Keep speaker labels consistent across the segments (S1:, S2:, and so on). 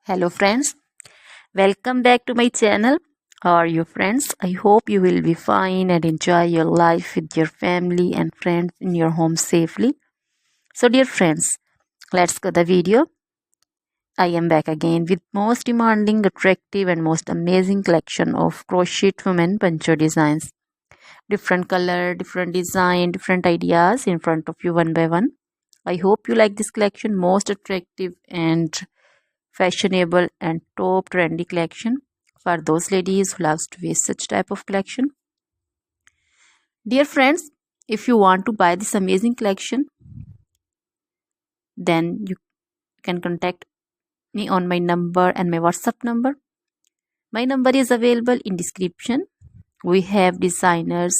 S1: Hello friends, welcome back to my channel. How are you friends? I hope you will be fine and enjoy your life with your family and friends in your home safely. So dear friends, let's go the video. I am back again with most demanding, attractive and most amazing collection of crochet women poncho designs. Different color, different design, different ideas in front of you one by one. I hope you like this collection, most attractive and fashionable and top trendy collection for those ladies who loves to wear such type of collection. Dear friends, if you want to buy this amazing collection, then you can contact me on my number and my WhatsApp number. My number is available in description. We have designers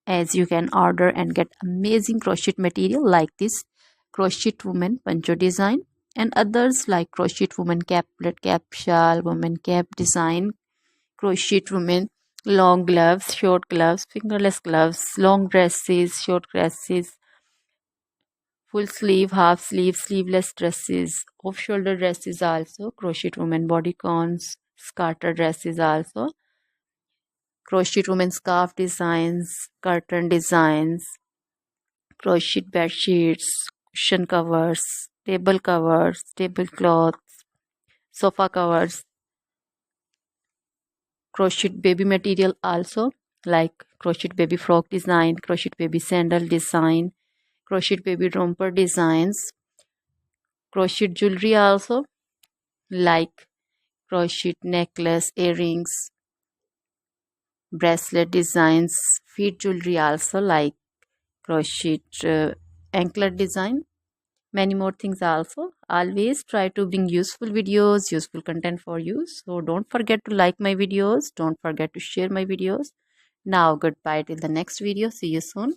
S1: as you can order and get amazing crochet material like this crochet woman poncho design and others like crochet woman caplet, cap shawl, woman cap design, crochet women, long gloves, short gloves, fingerless gloves, long dresses, short dresses, full sleeve, half sleeve, sleeveless dresses, off shoulder dresses also, crochet women bodycons, scarter dresses also, crochet women scarf designs, curtain designs, crochet bed sheets, cushion covers, tablecloths, sofa covers, crochet baby material also like crochet baby frock design, crochet baby sandal design, crochet baby romper designs, crochet jewelry also like crochet necklace, earrings, bracelet designs, feet jewelry also like crochet anklet design, many more things also. Always try to bring useful videos, useful content for you, so don't forget to like my videos, don't forget to share my videos. Now goodbye till the next video, see you soon.